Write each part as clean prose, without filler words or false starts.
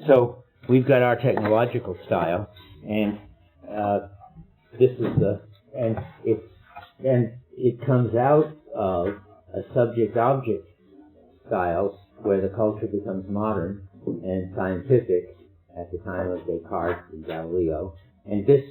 So we've got our technological style, and this is it comes out of a subject-object style where the culture becomes modern and scientific at the time of Descartes and Galileo. And this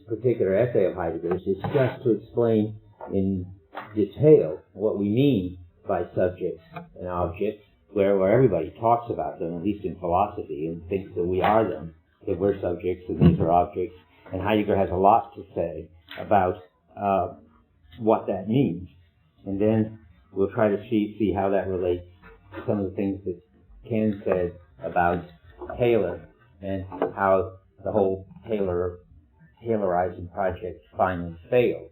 particular essay of Heidegger's is just to explain in detail what we mean by subjects and objects, where everybody talks about them, at least in philosophy, and thinks that we are them, that we're subjects and these are objects. And Heidegger has a lot to say about what that means. And then we'll try to see how that relates to some of the things that Ken said about Taylor and how the whole Taylorizing project finally failed.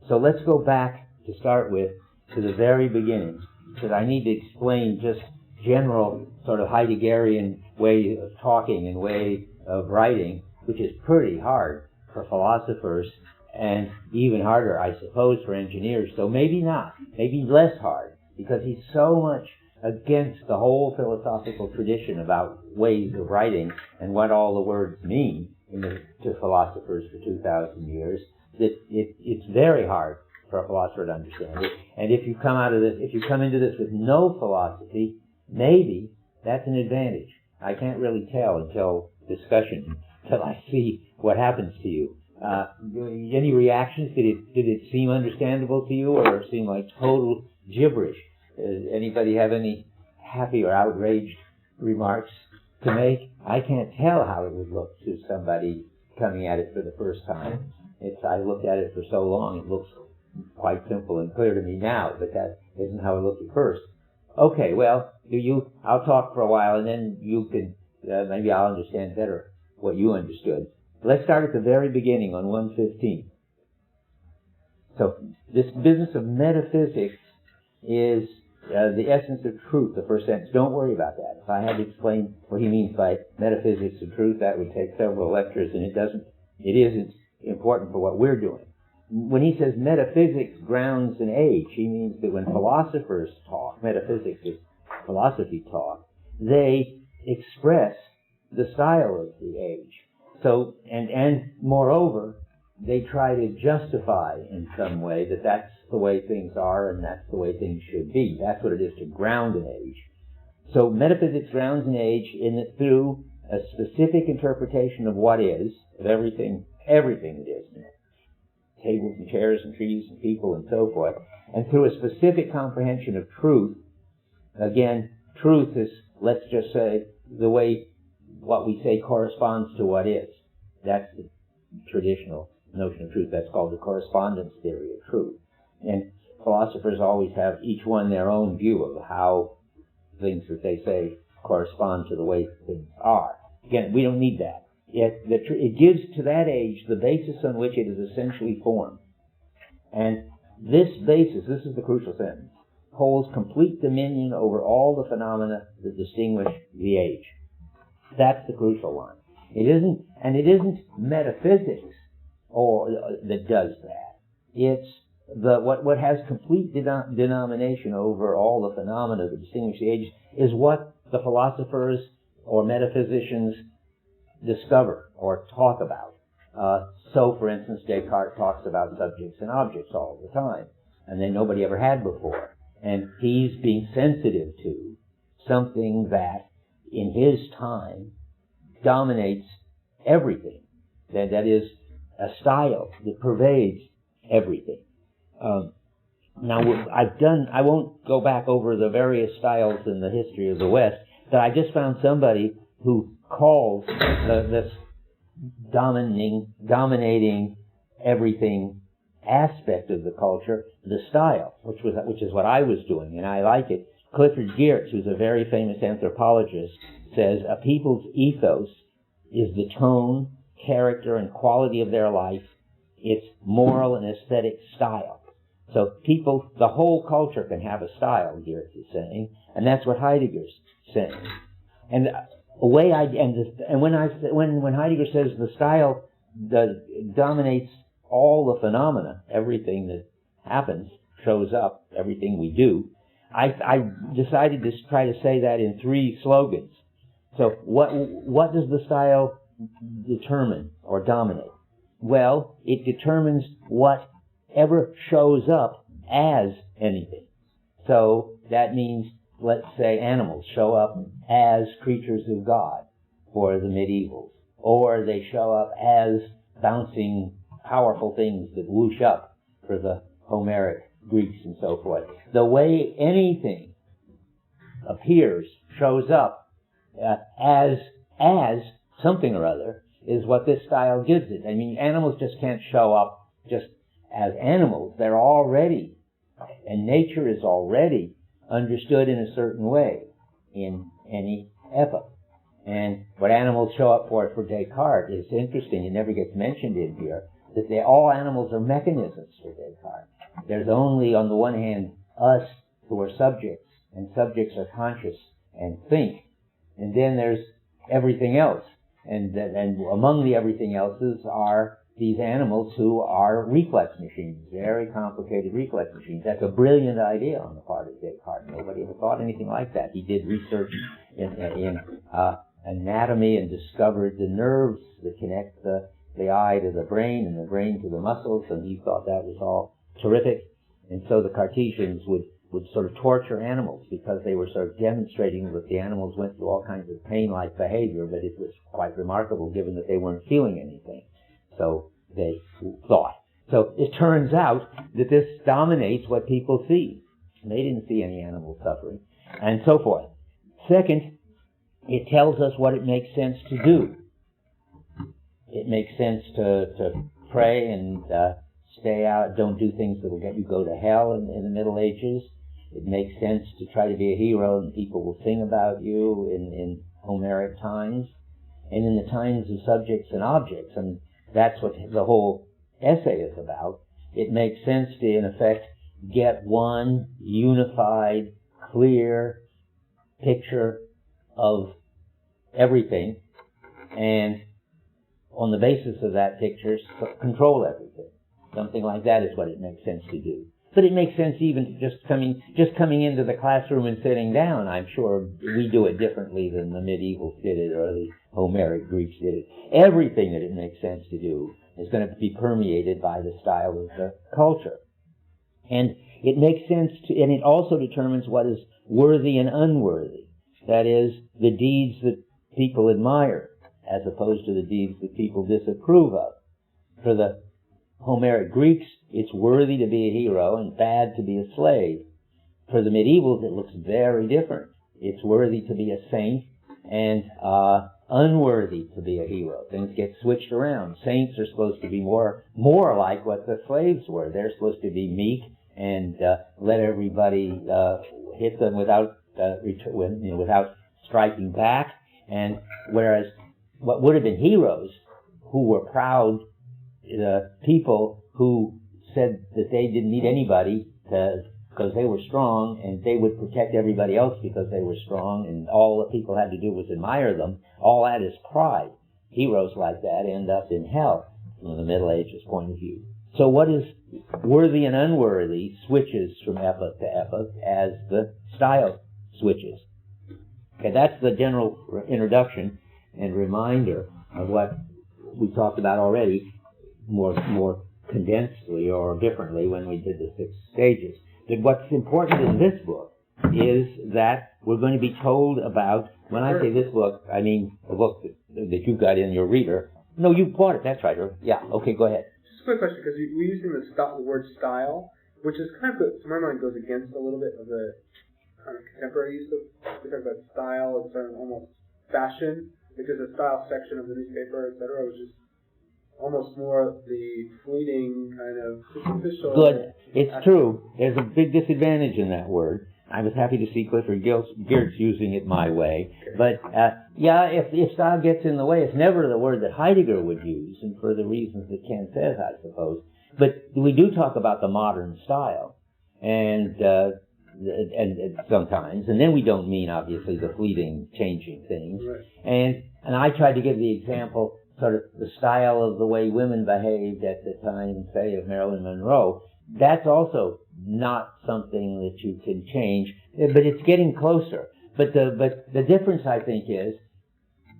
So let's go back to start with to the very beginning, because I need to explain just general sort of Heideggerian way of talking and way of writing, which is pretty hard for philosophers and even harder, I suppose, for engineers. So maybe not, maybe less hard, because he's so much against the whole philosophical tradition about ways of writing and what all the words mean to philosophers for 2,000 years, that it's very hard for a philosopher to understand it. And if you come into this with no philosophy, maybe that's an advantage. I can't really tell until discussion, until I see what happens to you. Any reactions? Did it seem understandable to you, or seem like total gibberish? Anybody have any happy or outraged remarks to make? I can't tell how it would look to somebody coming at it for the first time. I looked at it for so long, it looks quite simple and clear to me now, but that isn't how it looked at first. Okay, well, I'll talk for a while, and then you can, maybe I'll understand better what you understood. Let's start at the very beginning on 115. So this business of metaphysics is the essence of truth, the first sentence. Don't worry about that. If I had to explain what he means by metaphysics of truth, that would take several lectures, and it isn't important for what we're doing. When he says metaphysics grounds an age, he means that when philosophers talk, metaphysics is philosophy talk, they express the style of the age. So, and moreover, they try to justify in some way that that's the way things are and that's the way things should be. That's what it is to ground an age. So metaphysics grounds an age through a specific interpretation of what is, of everything that is. Tables and chairs and trees and people and so forth. And through a specific comprehension of truth. Again, truth is, let's just say, the way what we say corresponds to what is. That's the traditional notion of truth. That's called the correspondence theory of truth. And philosophers always have each one their own view of how things that they say correspond to the way things are. Again, we don't need that. It gives to that age the basis on which it is essentially formed. And this basis, this is the crucial sentence, holds complete dominion over all the phenomena that distinguish the age. That's the crucial one. It isn't metaphysics that does that. It's what has complete denomination over all the phenomena that distinguish the age is what the philosophers or metaphysicians discover or talk about. So, for instance, Descartes talks about subjects and objects all the time, and then nobody ever had before. And he's being sensitive to something that, in his time, dominates everything. That is a style that pervades everything. Now, I won't go back over the various styles in the history of the West, but I just found somebody who calls this dominating everything aspect of the culture the style, which is what I was doing, and I like it. Clifford Geertz, who's a very famous anthropologist, says a people's ethos is the tone, character, and quality of their life, its moral and aesthetic style. So the whole culture can have a style, Geertz is saying, and that's what Heidegger's saying. And when Heidegger says the style dominates all the phenomena, everything that happens, shows up, everything we do, I decided to try to say that in 3 slogans. So what does the style determine or dominate? Well, it determines whatever shows up as anything. So that means, let's say, animals show up as creatures of God for the medievals, or they show up as bouncing, powerful things that whoosh up for the Homeric Greeks and so forth. The way anything appears, shows up as something or other, is what this style gives it. I mean, animals just can't show up just as animals. They're already, and nature is already understood in a certain way in any epoch. And what animals show up for Descartes is interesting. It never gets mentioned in here, that all animals are mechanisms for Descartes. There's only, on the one hand, us who are subjects, and subjects are conscious and think. And then there's everything else. And among the everything else's are these animals who are reflex machines, very complicated reflex machines. That's a brilliant idea on the part of Descartes. Nobody ever thought anything like that. He did research in anatomy and discovered the nerves that connect the eye to the brain and the brain to the muscles, and he thought that was all terrific. And so the Cartesians would sort of torture animals because they were sort of demonstrating that the animals went through all kinds of pain-like behavior, but it was quite remarkable given that they weren't feeling anything. So they thought. So it turns out that this dominates what people see. They didn't see any animal suffering, and so forth. Second, it tells us what it makes sense to do. It makes sense to pray and stay out, don't do things that will get you go to hell in the Middle Ages. It makes sense to try to be a hero and people will sing about you in Homeric times. And in the times of subjects and objects, and that's what the whole essay is about, it makes sense to, in effect, get one unified, clear picture of everything, and on the basis of that picture, control everything. Something like that is what it makes sense to do. But it makes sense even to just coming into the classroom and sitting down. I'm sure we do it differently than the medievals did it or the Homeric Greeks did it. Everything that it makes sense to do is going to be permeated by the style of the culture. And it makes sense to, and it also determines what is worthy and unworthy. That is, the deeds that people admire as opposed to the deeds that people disapprove of. For the Homeric Greeks, it's worthy to be a hero and bad to be a slave. For the medievals, it looks very different. It's worthy to be a saint and unworthy to be a hero. Things get switched around. Saints are supposed to be more like what the slaves were. They're supposed to be meek and let everybody hit them without striking back. And whereas what would have been heroes, who were proud people who said that they didn't need anybody because they were strong, and they would protect everybody else because they were strong, and all the people had to do was admire them. All that is pride. Heroes like that end up in hell from the Middle Ages point of view. So what is worthy and unworthy switches from epoch to epoch as the style switches. Okay, that's the general introduction and reminder of what we talked about already, more condensely or differently when we did the 6 stages. But what's important in this book is that we're going to be told about, when I say this book, I mean the book that you got in your reader. No, you bought it, that's right. Yeah, okay, go ahead. Just a quick question, because we're using the word style, which is kind of, to my mind, goes against a little bit of the kind of contemporary use of, we talk about style, it's almost fashion, because the style section of the newspaper, etc., was just almost more the fleeting kind of superficial. Good. It's true. There's a big disadvantage in that word. I was happy to see Clifford Geertz using it my way. But, if style gets in the way, it's never the word that Heidegger would use, and for the reasons that Ken says, I suppose. But we do talk about the modern style, and sometimes, and then we don't mean, obviously, the fleeting, changing things. Right. And I tried to give the example, sort of the style of the way women behaved at the time, say, of Marilyn Monroe. That's also not something that you can change, but it's getting closer. But the difference, I think, is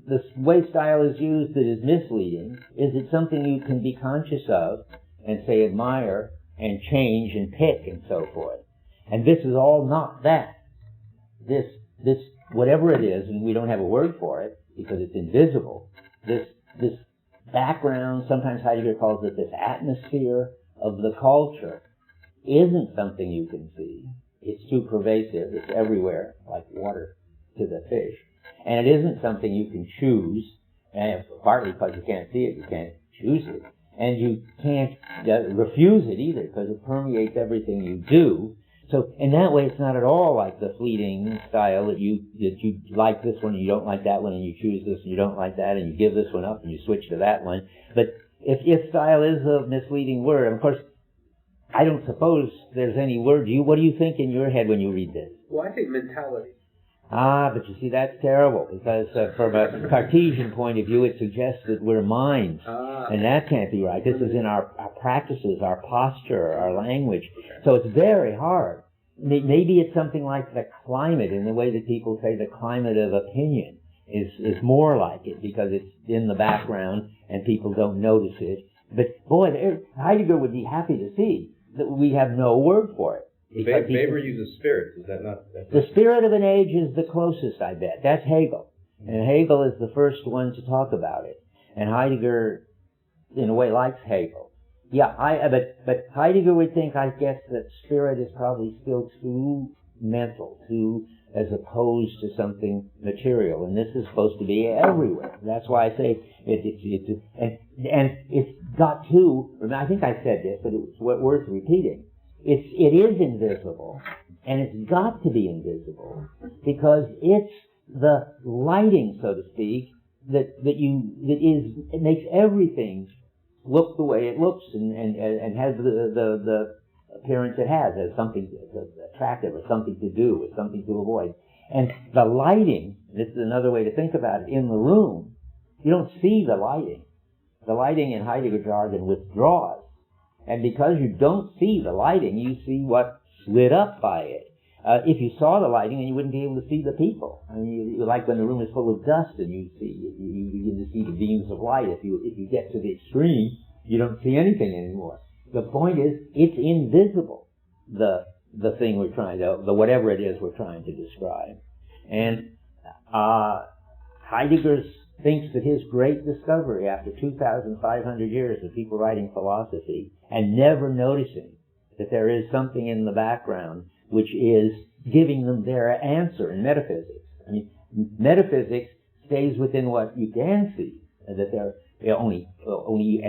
the way style is used that is misleading is it's something you can be conscious of and say admire and change and pick and so forth. And this is all not that. This whatever it is, and we don't have a word for it because it's invisible, this background, sometimes Heidegger calls it this atmosphere of the culture, isn't something you can see. It's too pervasive. It's everywhere, like water to the fish. And it isn't something you can choose, and partly because you can't see it, you can't choose it. And you can't refuse it either, because it permeates everything you do. So in that way, it's not at all like the fleeting style that you like this one and you don't like that one, and you choose this and you don't like that, and you give this one up and you switch to that one. But if style is a misleading word, and of course, I don't suppose there's any word. What do you think in your head when you read this? Well, I think mentality. But you see, that's terrible, because from a Cartesian point of view, it suggests that we're minds, and that can't be right. This is in our practices, our posture, our language. Okay. So it's very hard. Maybe it's something like the climate, in the way that people say the climate of opinion is more like it, because it's in the background and people don't notice it. But boy, Heidegger would be happy to see that we have no word for it. Weber uses spirit. Is that not? The spirit of an age is the closest, I bet. That's Hegel. And Hegel is the first one to talk about it. And Heidegger, in a way, likes Hegel. Yeah, but Heidegger would think, I guess, that spirit is probably still too mental, as opposed to something material. And this is supposed to be everywhere. That's why I say and it's got to, I think I said this, but it's worth repeating. It is invisible, and it's got to be invisible, because it's the lighting, so to speak, it makes everything look the way it looks and has the appearance it has, as something attractive or something to do, or something to avoid. And the lighting, this is another way to think about it, in the room, you don't see the lighting. The lighting in Heidegger jargon withdraws. And because you don't see the lighting, you see what's lit up by it. If you saw the lighting, then you wouldn't be able to see the people. I mean, like when the room is full of dust and you begin to see the beams of light. If you get to the extreme, you don't see anything anymore. The point is, it's invisible, the thing we're trying to, whatever it is we're trying to describe. And Heidegger thinks that his great discovery after 2,500 years of people writing philosophy and never noticing that there is something in the background which is giving them their answer in metaphysics. I mean, metaphysics stays within what you can see, that they're only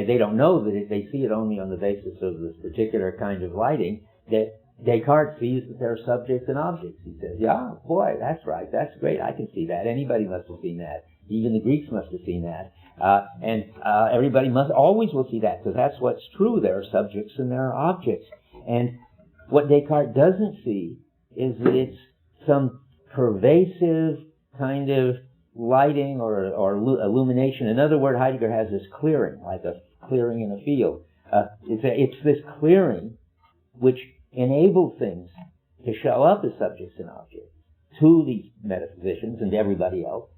they don't know that they see it only on the basis of this particular kind of lighting. That Descartes sees that there are subjects and objects. He says, yeah, boy, that's right, that's great, I can see that. Anybody must have seen that. Even the Greeks must have seen that. And everybody always will see that, because that's what's true. There are subjects and there are objects. And what Descartes doesn't see is that it's some pervasive kind of lighting or illumination. Another word Heidegger has is clearing, like a clearing in a field. It's this clearing which enables things to show up as subjects and objects to these metaphysicians and to everybody else.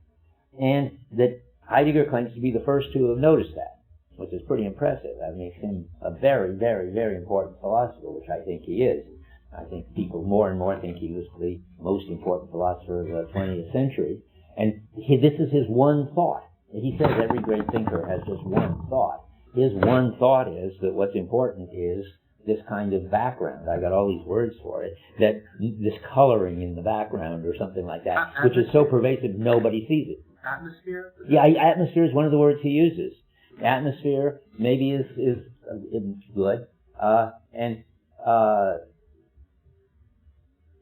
And that Heidegger claims to be the first to have noticed that, which is pretty impressive. That makes him a very, very, very important philosopher, which I think he is. I think people more and more think he was the most important philosopher of the 20th century. And this is his one thought. He says every great thinker has just one thought. His one thought is that what's important is this kind of background. I got all these words for it. That this coloring in the background or something like that, which is so pervasive nobody sees it. Atmosphere? Yeah, atmosphere is one of the words he uses. Atmosphere maybe is good.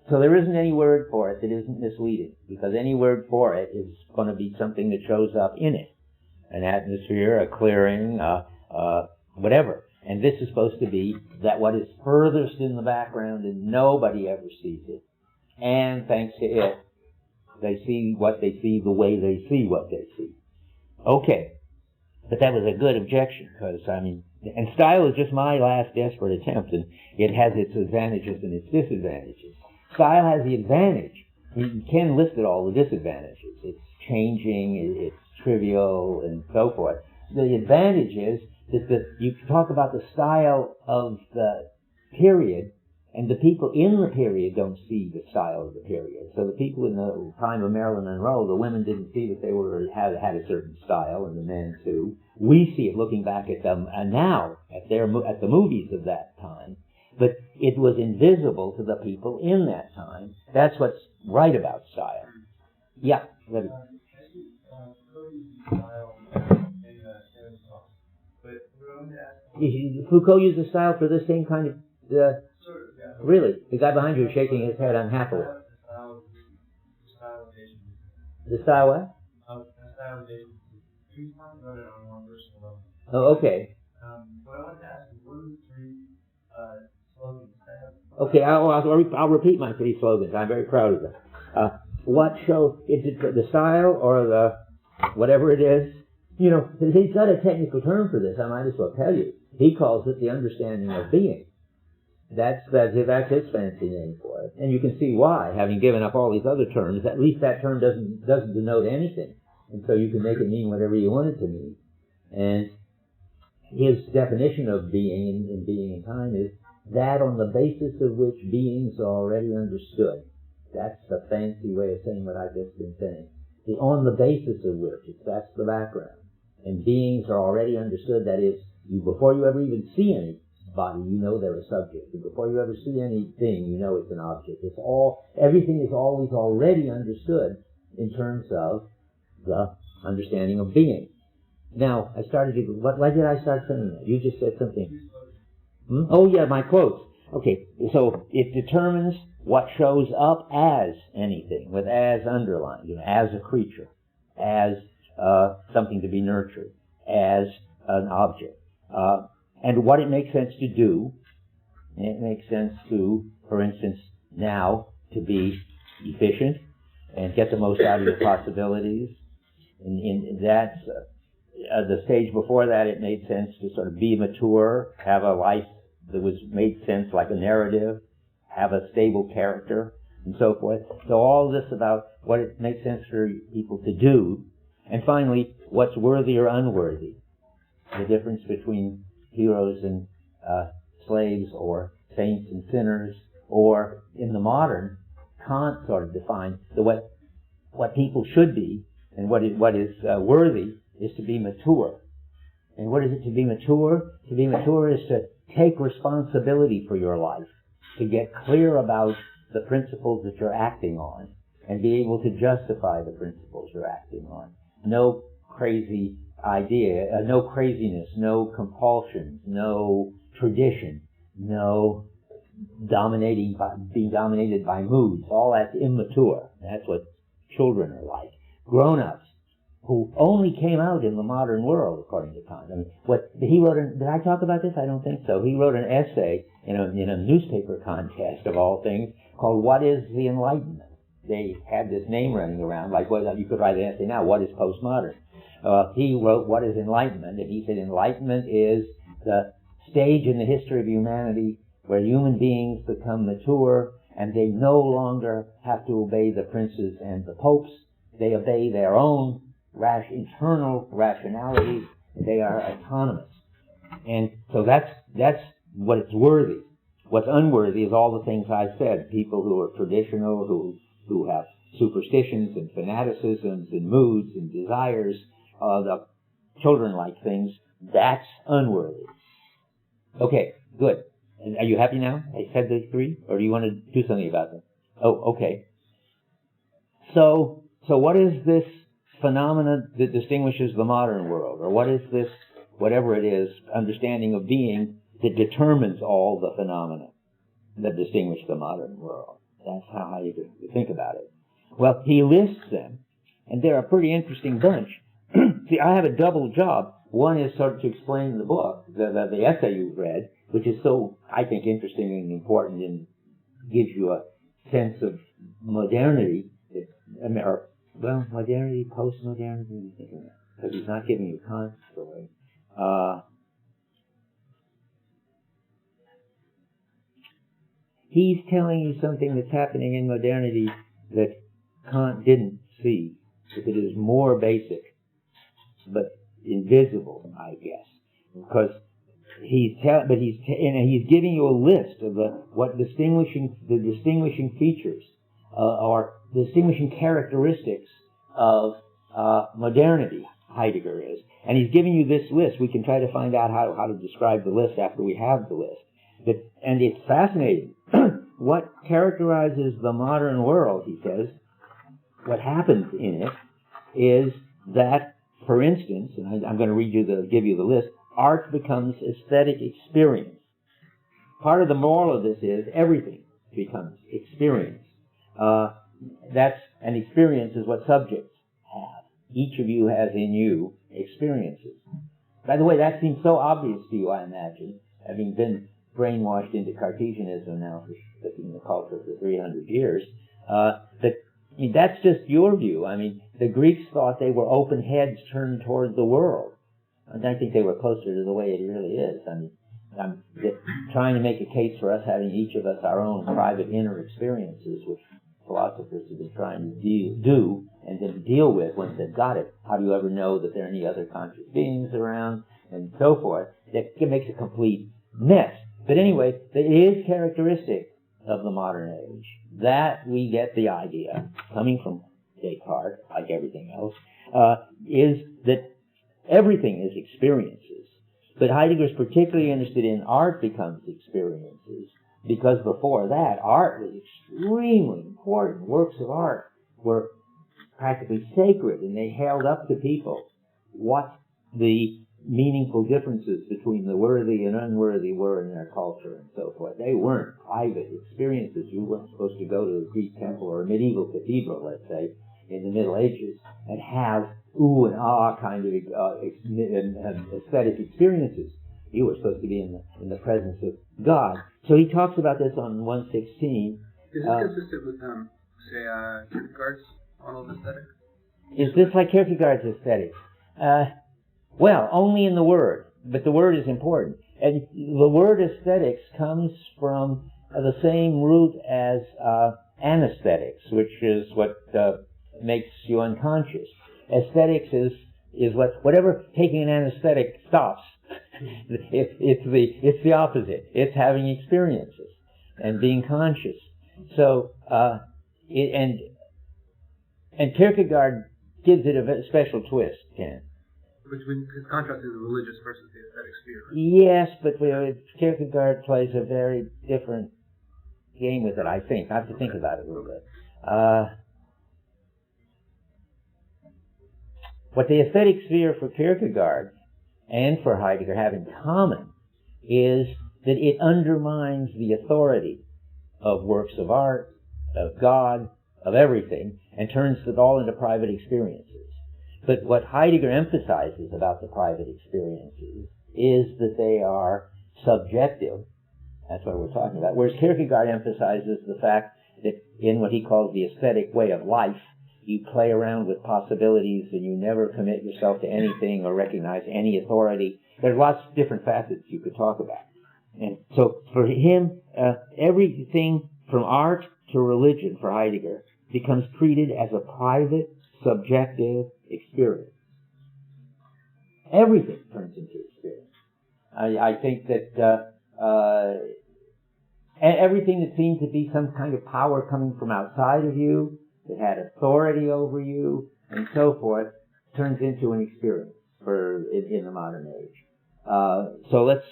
So there isn't any word for it that isn't misleading, because any word for it is going to be something that shows up in it. An atmosphere, a clearing, whatever. And this is supposed to be that what is furthest in the background and nobody ever sees it. And thanks to it, they see what they see the way they see what they see. Okay. But that was a good objection, because, and style is just my last desperate attempt, and it has its advantages and its disadvantages. Style has the advantage. You can list it all the disadvantages. It's changing, it's trivial and so forth. The advantage is that you talk about the style of the period, and the people in the period don't see the style of the period. So the people in the time of Marilyn Monroe, the women didn't see that they had a certain style, and the men too. We see it looking back at them now at the movies of that time, but it was invisible to the people in that time. That's what's right about style. Yeah. Foucault used the style for the same kind of. Really, the guy behind you is shaking his head unhappily. The style what? Oh, okay. What I wanted to ask is, what are the three slogans? Okay, I'll repeat my three slogans. I'm very proud of them. What show is it? The style or the whatever it is? You know, he's got a technical term for this. I might as well tell you. He calls it the understanding of being. That's his fancy name for it, and you can see why. Having given up all these other terms, at least that term doesn't denote anything, and so you can make it mean whatever you want it to mean. And his definition of being in being in time is that on the basis of which beings are already understood. That's the fancy way of saying what I've just been saying. The on the basis of which, that's the background. And beings are already understood, that is, before you ever even see anybody, you know they're a subject. And before you ever see anything, you know it's an object. Everything is always already understood in terms of the understanding of being. Now, why did I start saying that? You just said something. Oh yeah, my quotes. Okay, so it determines what shows up as anything, with as underlined, as a creature, as something to be nurtured, as an object, and what it makes sense to do. And it makes sense to, for instance, now to be efficient and get the most out of your possibilities. And that's the stage before that. It made sense to sort of be mature, have a life that made sense, like a narrative, have a stable character, and so forth. So all this about what it makes sense for people to do, and finally, what's worthy or unworthy. The difference between heroes and slaves, or saints and sinners, or in the modern, Kant sort of defined what people should be, and what is worthy is to be mature. And what is it to be mature? To be mature is to take responsibility for your life, to get clear about the principles that you're acting on, and be able to justify the principles you're acting on. No crazy idea, no craziness, no compulsions, no tradition, no being dominated by moods. All that's immature. That's what children are like. Grown-ups, who only came out in the modern world, according to Kant. I mean, did I talk about this? I don't think so. He wrote an essay in a newspaper contest, of all things, called "What is the Enlightenment?" They had this name running around, like you could write an essay now, "What is postmodern?" He wrote "What is Enlightenment?" and he said enlightenment is the stage in the history of humanity where human beings become mature and they no longer have to obey the princes and the popes. They obey their own internal rationality. They are autonomous. And so that's what it's worthy. What's unworthy is all the things I said. People who are traditional, who have superstitions and fanaticisms and moods and desires, the children-like things, that's unworthy. Okay, good. And are you happy now? I said the three? Or do you want to do something about them? Oh, okay. So what is this phenomena that distinguishes the modern world? Or what is this, whatever it is, understanding of being that determines all the phenomena that distinguish the modern world? That's how you think about it. Well, he lists them, and they're a pretty interesting bunch. See, I have a double job. One is sort of to explain the book, the essay you've read, which is so, I think, interesting and important and gives you a sense of modernity. Modernity, post-modernity, what do you think of that? Because he's not giving you Kant's story. He's telling you something that's happening in modernity that Kant didn't see, that it is more basic but invisible, I guess, because he's giving you a list of the distinguishing features or distinguishing characteristics of modernity. Heidegger is, and he's giving you this list. We can try to find out how to describe the list after we have the list. And it's fascinating. What characterizes the modern world, he says, what happens in it is that, for instance, and I'm going to give you the list, art becomes aesthetic experience. Part of the moral of this is everything becomes experience. And experience is what subjects have. Each of you has in you experiences. By the way, that seems so obvious to you, I imagine, having been brainwashed into Cartesianism now for studying the culture for 300 years, that's just your view. I mean, the Greeks thought they were open heads turned toward the world. And I think they were closer to the way it really is. I mean, I'm trying to make a case for us having each of us our own private inner experiences, which philosophers have been trying to do and then deal with once they've got it. How do you ever know that there are any other conscious beings around, and so forth? That makes a complete mess. But anyway, it is characteristic of the modern age that we get the idea, coming from Descartes, like everything else, is that everything is experiences. But Heidegger's particularly interested in art becomes experiences, because before that, art was extremely important. Works of art were practically sacred, and they held up to people what the meaningful differences between the worthy and unworthy were in their culture and so forth. They weren't private experiences. You weren't supposed to go to a Greek temple or a medieval cathedral, let's say, in the Middle Ages, and have ooh and ah kind of aesthetic experiences. You were supposed to be in the presence of God. So he talks about this on 116. Is this consistent with, say, Kierkegaard's model of aesthetics? Is this like Kierkegaard's aesthetics? Well, only in the word, but the word is important. And the word aesthetics comes from the same root as anesthetics, which is what makes you unconscious. Aesthetics is whatever taking an anesthetic stops. It's the opposite. It's having experiences and being conscious. So and Kierkegaard gives it a special twist, Ken. Which is contrasting the religious versus the aesthetic sphere. Yes, but Kierkegaard plays a very different game with it, I think. I have to think about it a little bit. What the aesthetic sphere for Kierkegaard and for Heidegger have in common is that it undermines the authority of works of art, of God, of everything, and turns it all into private experiences. But what Heidegger emphasizes about the private experiences is that they are subjective. That's what we're talking about. Whereas Kierkegaard emphasizes the fact that in what he calls the aesthetic way of life, you play around with possibilities and you never commit yourself to anything or recognize any authority. There's lots of different facets you could talk about. And so for him, everything from art to religion for Heidegger becomes treated as a private, subjective experience. Everything turns into experience. I think that everything that seemed to be some kind of power coming from outside of you, that had authority over you, and so forth, turns into an experience in the modern age. So that's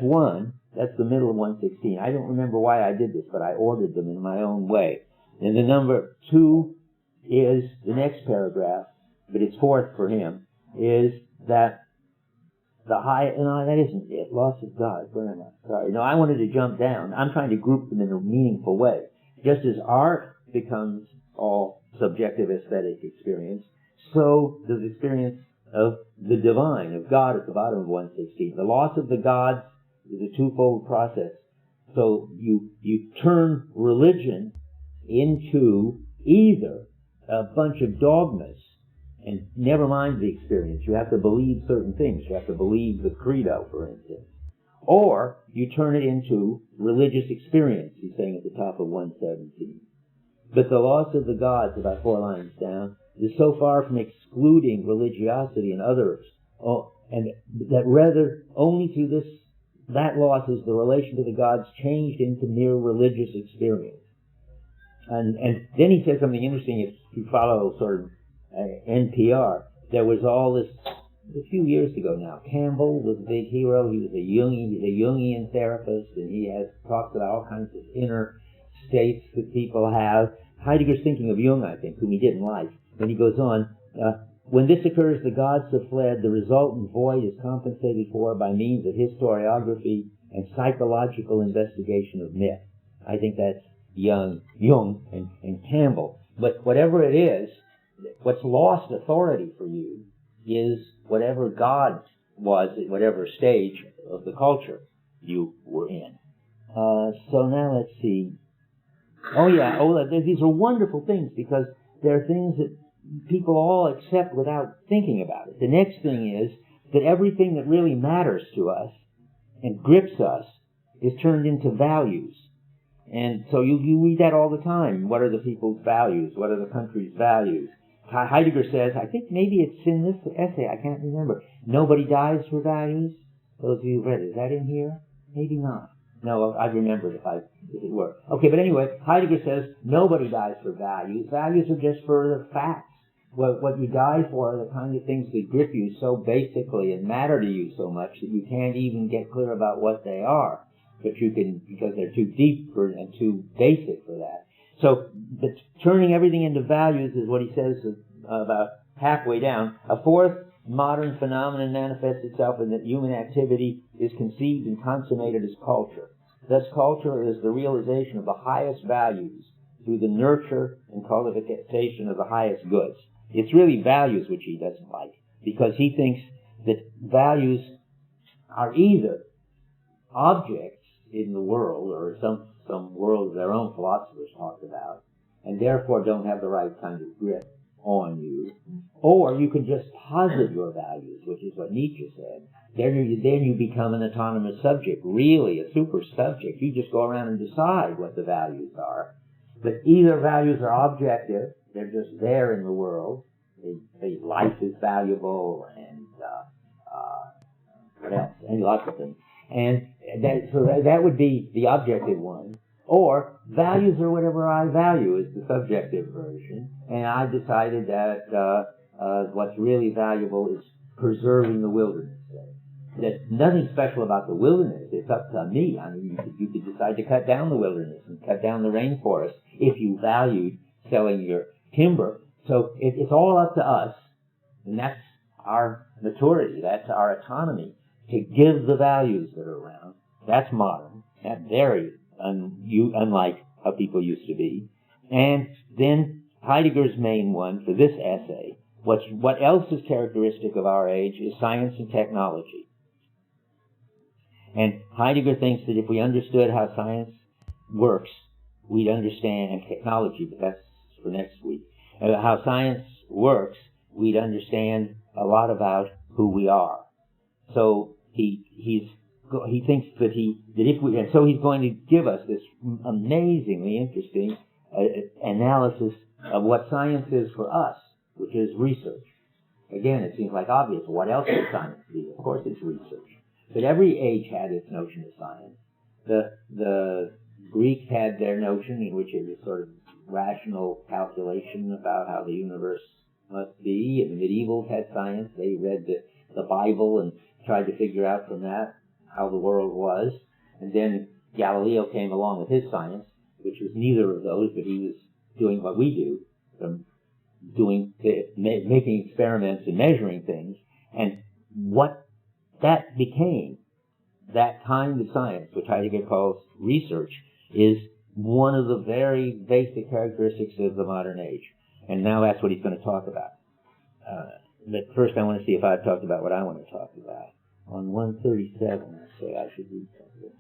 one. That's the middle of 116. I don't remember why I did this, but I ordered them in my own way. And the number 2 is the next paragraph, but it's fourth for him, is that that isn't it. Loss of God. Where am I? Sorry. No, I wanted to jump down. I'm trying to group them in a meaningful way. Just as art becomes all subjective aesthetic experience, so does the experience of the divine, of God at the bottom of 116. The loss of the gods is a twofold process. So you turn religion into either a bunch of dogmas, and never mind the experience. You have to believe certain things. You have to believe the credo, for instance. Or you turn it into religious experience, he's saying at the top of 117. But the loss of the gods, about 4 lines down, is so far from excluding religiosity in others, and that rather only through that loss is the relation to the gods changed into mere religious experience. And then he said something interesting. If you follow sort of NPR, there was all this a few years ago now. Campbell was a big hero. He was a Jungian therapist, and he has talked about all kinds of inner states that people have. Heidegger's thinking of Jung, I think, whom he didn't like. Then he goes on, when this occurs, the gods have fled. The resultant void is compensated for by means of historiography and psychological investigation of myth. I think that's Jung and Campbell. But whatever it is, what's lost authority for you is whatever God was at whatever stage of the culture you were in. So now let's see. These are wonderful things because they're things that people all accept without thinking about it. The next thing is that everything that really matters to us and grips us is turned into values. And so you read that all the time. What are the people's values? What are the country's values? Heidegger says, I think maybe it's in this essay, I can't remember, nobody dies for values. Those of you who read it, is that in here? Maybe not. No, I'd remember it if it were. Okay, but anyway, Heidegger says nobody dies for values. Values are just for the facts. What you die for are the kind of things that grip you so basically and matter to you so much that you can't even get clear about what they are. But you can, because they're too deep and too basic for that. So, but turning everything into values is what he says about halfway down. A fourth modern phenomenon manifests itself in that human activity is conceived and consummated as culture. Thus, culture is the realization of the highest values through the nurture and cultivation of the highest goods. It's really values which he doesn't like, because he thinks that values are either objects in the world, or some world their own philosophers talked about, and therefore don't have the right kind of grip on you, or you can just posit your values, which is what Nietzsche said. Then you become an autonomous subject, really a super subject. You just go around and decide what the values are. But either values are objective, they're just there in the world. Life is valuable, and what else? And lots of things. And that would be the objective one. Or values are whatever I value is the subjective version. And I've decided that what's really valuable is preserving the wilderness. There's nothing special about the wilderness. It's up to me. I mean, you could decide to cut down the wilderness and cut down the rainforest if you valued selling your timber. So it's all up to us, and that's our maturity. That's our autonomy to give the values that are around. That's modern. That's very unlike how people used to be. And then Heidegger's main one for this essay, what else is characteristic of our age is science and technology. And Heidegger thinks that if we understood how science works, we'd understand, and technology, but that's for next week, how science works, we'd understand a lot about who we are. So he thinks that so he's going to give us this amazingly interesting analysis of what science is for us, which is research. Again, it seems like obvious. What else would science be? Of course, it's research. But every age had its notion of science. The Greeks had their notion, in which it was sort of rational calculation about how the universe must be, and the medievals had science. They read the Bible and tried to figure out from that how the world was. And then Galileo came along with his science, which was neither of those, but he was doing what we do, making experiments and measuring things. And what that became, that kind of science, which Heidegger calls research, is one of the very basic characteristics of the modern age. And now that's what he's going to talk about. But first I want to see if I've talked about what I want to talk about. On 137, I say I should read something.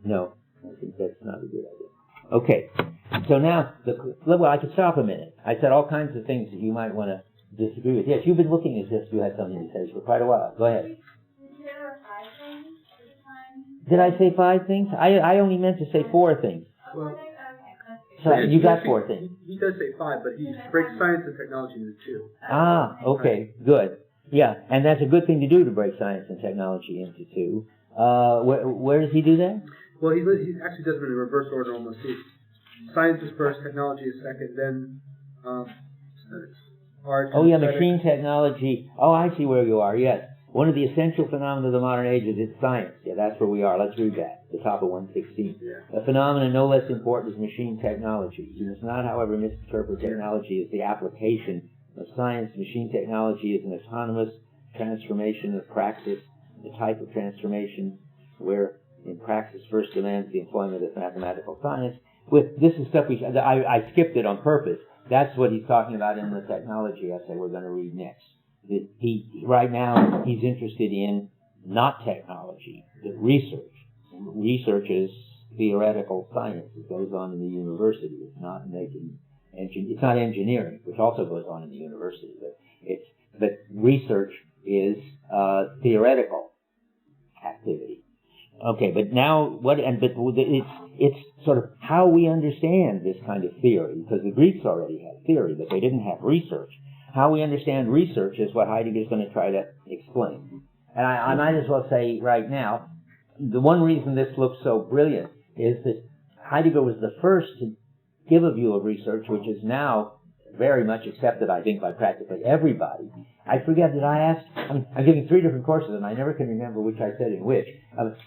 No, I think that's not a good idea. Okay, so now, I could stop a minute. I said all kinds of things that you might want to disagree with. Yes, you've been looking as if you had something to say for quite a while. Go ahead. Did I say 5 things? I only meant to say 4 things. Well, So you got 4 things. He does say 5, but he breaks science and technology into 2. Ah, okay, good. Yeah, and that's a good thing to do, to break science and technology into 2. Where does he do that? Well, he actually does them in reverse order almost. Science is first, technology is second, then art. Oh yeah, machine technology. Oh, I see where you are, yes. One of the essential phenomena of the modern age is its science. Yeah, that's where we are. Let's read that, the top of 116. Yeah. A phenomenon no less important is machine technology. You must not, however, misinterpret technology as the application of science. Machine technology is an autonomous transformation of praxis, the type of transformation where in praxis first demands the employment of mathematical science. This is stuff I skipped it on purpose. That's what he's talking about in the technology essay we're going to read next. Right now, he's interested in not technology, but research. Research is theoretical science. It goes on in the university. It's not engineering, which also goes on in the university. But research is theoretical activity. Okay, but now it's sort of how we understand this kind of theory, because the Greeks already had theory, but they didn't have research. How we understand research is what Heidegger is going to try to explain. And I might as well say right now, the one reason this looks so brilliant is that Heidegger was the first to give a view of research, which is now very much accepted, I think, by practically everybody. I forget, did I ask? I'm giving 3 different courses, and I never can remember which I said in which.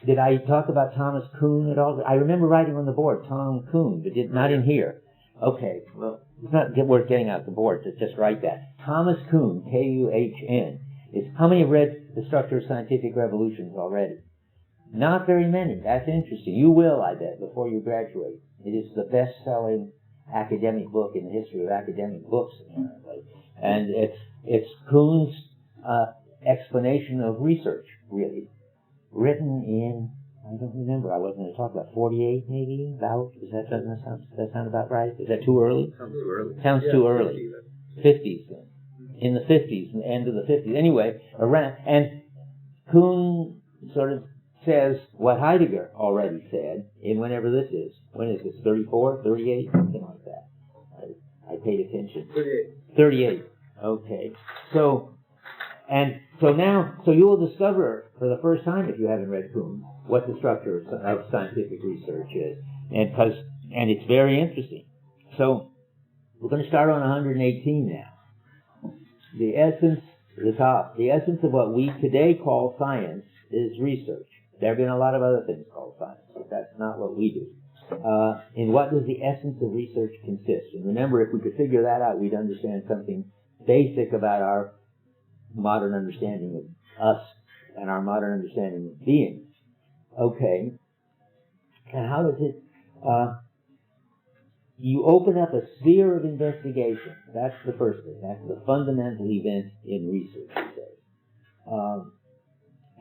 Did I talk about Thomas Kuhn at all? I remember writing on the board, Tom Kuhn, but not in here. Okay, well, it's not worth getting out the board to just write that. Thomas Kuhn, Kuhn, is, how many have read The Structure of Scientific Revolutions already? Not very many. That's interesting. You will, I bet, before you graduate. It is the best-selling academic book in the history of academic books, apparently. And it's Kuhn's explanation of research, really. Written in, I don't remember, I wasn't going to talk about 48 maybe, about, does that sound about right? Is that too early? Sounds too early. Sounds too early. 50s then. In the 50s, the end of the 50s. Anyway, and Kuhn sort of says what Heidegger already said in whenever this is. When is this, 34, 38, something like that? I paid attention. 38. Okay. So you will discover for the first time, if you haven't read Kuhn, what the structure of scientific research is. And it's very interesting. So we're going to start on 118 now. The essence of what we today call science is research. There have been a lot of other things called science, but that's not what we do. In what does the essence of research consist? And remember, if we could figure that out, we'd understand something basic about our modern understanding of us and our modern understanding of beings. Okay. And how does it... you open up a sphere of investigation. That's the first thing. That's the fundamental event in research, he says.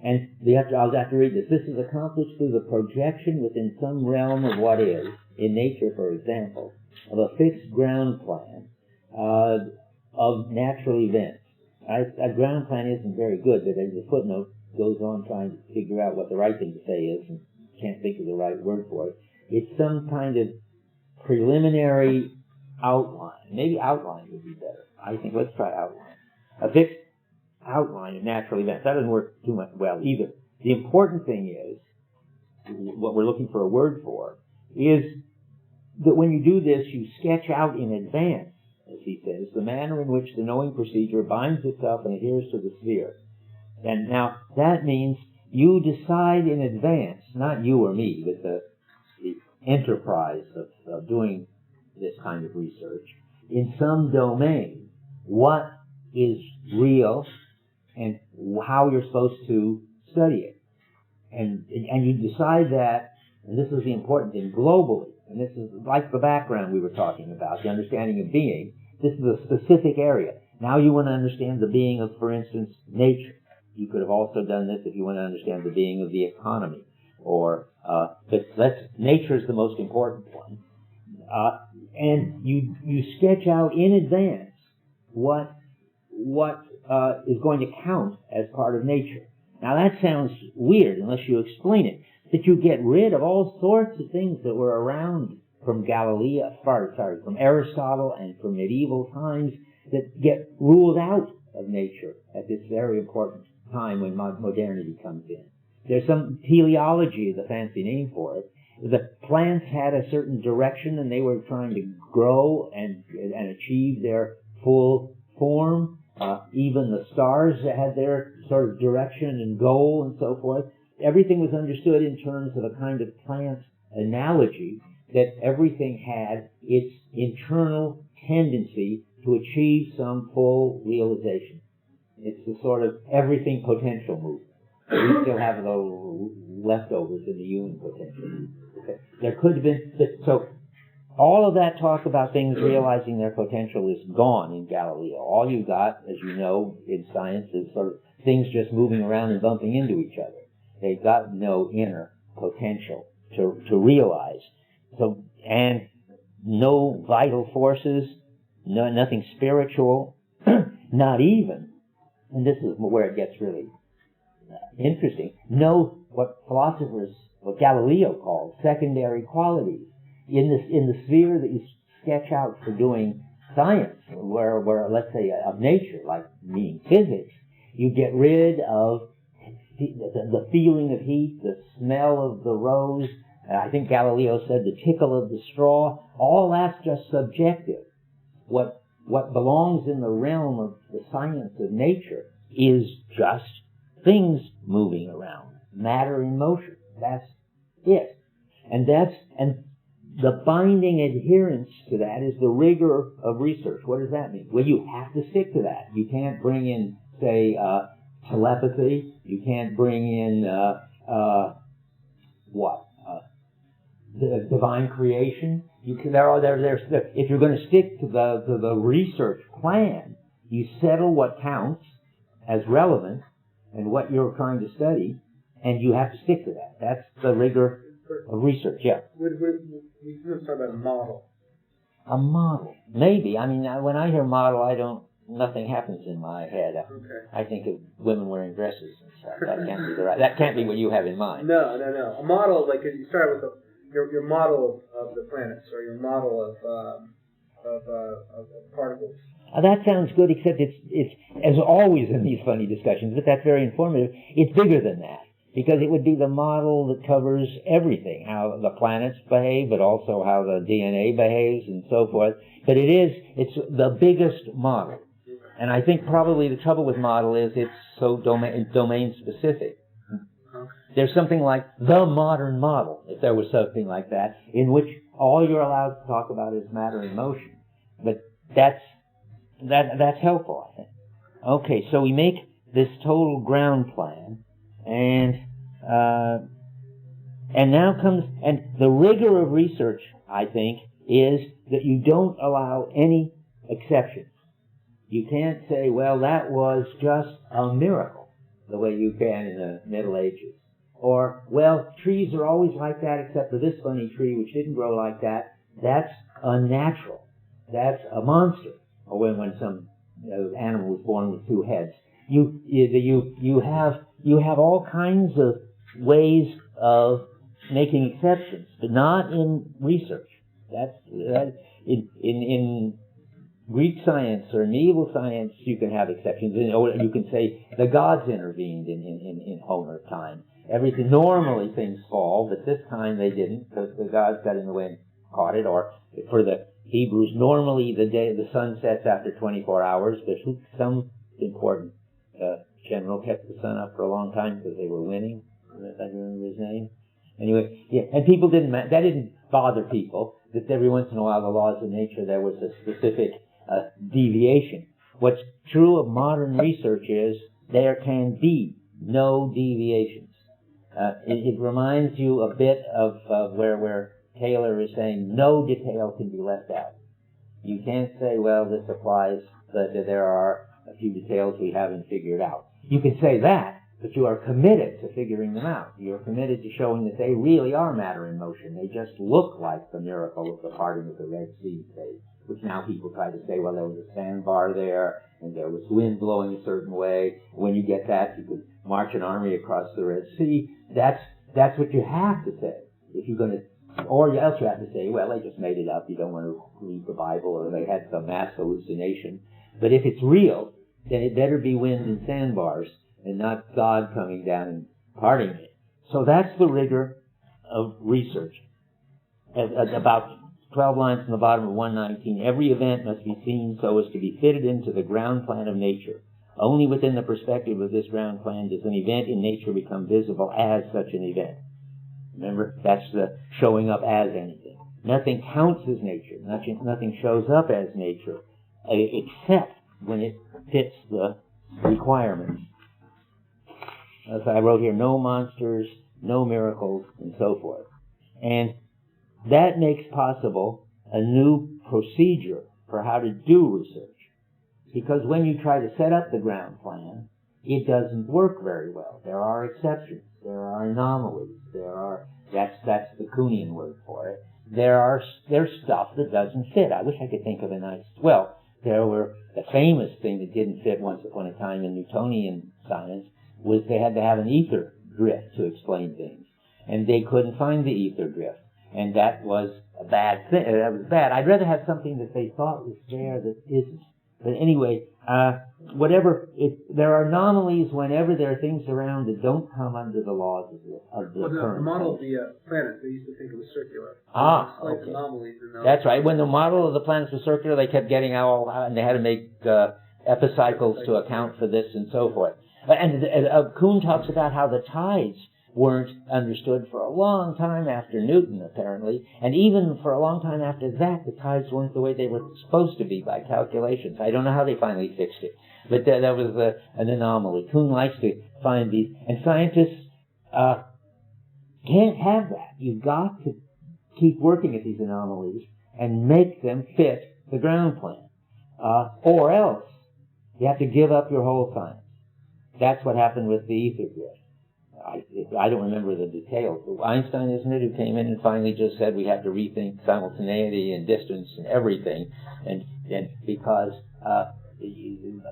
And I'll have to read this. This is accomplished through the projection within some realm of what is, in nature, for example, of a fixed ground plan of natural events. A ground plan isn't very good, but as the footnote goes on trying to figure out what the right thing to say is, and can't think of the right word for it, it's some kind of preliminary outline. Maybe outline would be better. I think let's try outline. A fixed outline of natural events. That doesn't work too much well either. The important thing is, what we're looking for a word for, is that when you do this, you sketch out in advance, as he says, the manner in which the knowing procedure binds itself and adheres to the sphere. And now, that means you decide in advance, not you or me, but the enterprise of doing this kind of research, in some domain, what is real and how you're supposed to study it. And you decide that, and this is the important thing, globally. And this is like the background we were talking about, the understanding of being. This is a specific area. Now you want to understand the being of, for instance, nature. You could have also done this if you want to understand the being of the economy. But nature is the most important one. And you sketch out in advance what is going to count as part of nature. Now that sounds weird unless you explain it. that you get rid of all sorts of things that were around from from Aristotle and from medieval times that get ruled out of nature at this very important time when modernity comes in. There's some teleology, the fancy name for it. The plants had a certain direction and they were trying to grow and achieve their full form. Even the stars had their sort of direction and goal and so forth. Everything was understood in terms of a kind of plant analogy, that everything had its internal tendency to achieve some full realization. It's the sort of everything potential movement. We still have the leftovers in the human potential. Okay. There could have been, so all of that talk about things realizing their potential is gone in Galileo. All you got, as you know, in science is sort of things just moving around and bumping into each other. They've got no inner potential to realize. So, and no vital forces, nothing spiritual, not even, and this is where it gets really interesting, what Galileo called secondary qualities in the sphere that you sketch out for doing science, where let's say of nature, like meaning physics, you get rid of the feeling of heat, the smell of the rose. I think Galileo said the tickle of the straw. All that's just subjective. What belongs in the realm of the science of nature is just things moving around, matter in motion. That's it. And the binding adherence to that is the rigor of research. What does that mean? Well, you have to stick to that. You can't bring in, say, telepathy. You can't bring in the divine creation. You can. If you're going to stick to the research plan, you settle what counts as relevant and what you're trying to study, and you have to stick to that. That's the rigor of research. Yeah. We can talk about a model. A model, maybe. I mean, when I hear model, nothing happens in my head. Okay. I think of women wearing dresses and stuff. That can't be what you have in mind. No. A model, like if you start with your model of the planets or your model of particles. That sounds good, except it's as always in these funny discussions, but that's very informative. It's bigger than that, because it would be the model that covers everything, how the planets behave, but also how the DNA behaves and so forth. But it's the biggest model. And I think probably the trouble with model is it's so domain specific. There's something like the modern model, if there was something like that, in which all you're allowed to talk about is matter in motion. But that's helpful, I think. Okay, so we make this total ground plan, and now comes, and the rigor of research, I think, is that you don't allow any exceptions. You can't say, well, that was just a miracle, the way you can in the Middle Ages. Or, well, trees are always like that except for this funny tree which didn't grow like that. That's unnatural. That's a monster. Or when some animal was born with two heads. You have all kinds of ways of making exceptions, but not in research. In Greek science or medieval science, you can have exceptions. Or you can say the gods intervened in Homer time. Everything, normally things fall, but this time they didn't because the gods got in the way and caught it. Or for the Hebrews, normally the sun sets after 24 hours, but some important general kept the sun up for a long time because they were winning. I don't remember his name. Anyway, yeah, and people that didn't bother people, that every once in a while the laws of nature there was a specific deviation. What's true of modern research is there can be no deviations. It reminds you a bit of where Taylor is saying no detail can be left out. You can't say, well, this applies, but there are a few details we haven't figured out. You can say that, but you are committed to figuring them out. You're committed to showing that they really are matter in motion. They just look like the miracle of the parting of the Red Sea, say, which now people try to say, well, there was a sandbar there, and there was wind blowing a certain way. When you get that, you could march an army across the Red Sea. That's That's what you have to say if you're going to, or else you have to say, well, they just made it up. You don't want to read the Bible, or they had some mass hallucination. But if it's real, then it better be wind and sandbars and not God coming down and parting it. So that's the rigor of research. At about 12 lines from the bottom of 119, every event must be seen so as to be fitted into the ground plan of nature. Only within the perspective of this ground plan does an event in nature become visible as such an event. Remember, that's the showing up as anything. Nothing counts as nature. Nothing shows up as nature, except when it fits the requirements. As I wrote here, no monsters, no miracles, and so forth. And that makes possible a new procedure for how to do research. Because when you try to set up the ground plan, it doesn't work very well. There are exceptions. There are anomalies. That's the Kuhnian word for it. There's stuff that doesn't fit. I wish I could think of a nice, there were the famous thing that didn't fit once upon a time in Newtonian science was they had to have an ether drift to explain things. And they couldn't find the ether drift. And that was a bad thing. That was bad. I'd rather have something that they thought was there that isn't. But anyway, there are anomalies whenever there are things around that don't come under the laws of the current. The model of the planet, they used to think it was circular. Okay. Anomalies That's right. When the model of the planets was circular, they kept getting all, and they had to make epicycles to account for this and so forth. And Kuhn talks about how the tides weren't understood for a long time after Newton, apparently, and even for a long time after that, the tides weren't the way they were supposed to be by calculations. I don't know how they finally fixed it, but that was an anomaly. Kuhn likes to find these, and scientists can't have that. You've got to keep working at these anomalies and make them fit the ground plan, or else you have to give up your whole science. That's what happened with the ether drift. I don't remember the details. Einstein, isn't it, who came in and finally just said we have to rethink simultaneity and distance and everything, and because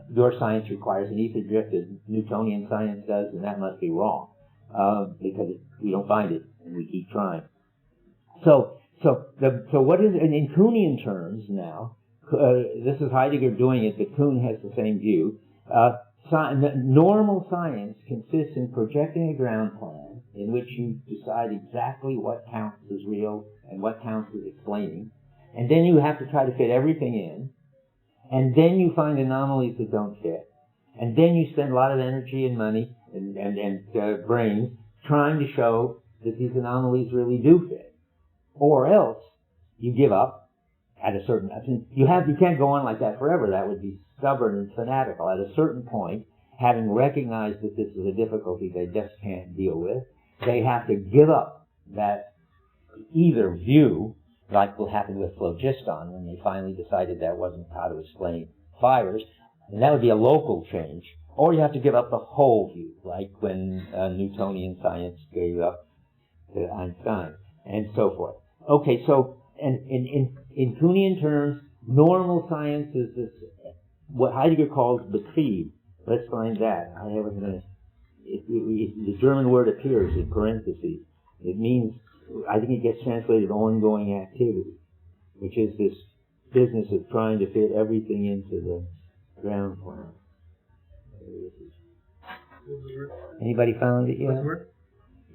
your science requires an ether drift as Newtonian science does, and that must be wrong because we don't find it and we keep trying. So what is, in Kuhnian terms now? This is Heidegger doing it, but Kuhn has the same view. Normal science consists in projecting a ground plan in which you decide exactly what counts as real and what counts as explaining, and then you have to try to fit everything in, and then you find anomalies that don't fit, and then you spend a lot of energy and money and brains trying to show that these anomalies really do fit, or else you give up at a certain. You can't go on like that forever. That would be stubborn and fanatical. At a certain point, having recognized that this is a difficulty they just can't deal with, they have to give up that either view, like what happened with phlogiston when they finally decided that wasn't how to explain fires, and that would be a local change, or you have to give up the whole view, like when Newtonian science gave up to Einstein, and so forth. Okay, so and in Kuhnian terms, normal science is this, what Heidegger calls Betrieb. Let's find that. The German word appears in parentheses. It means, I think it gets translated ongoing activity, which is this business of trying to fit everything into the ground plan. Anybody found it yet?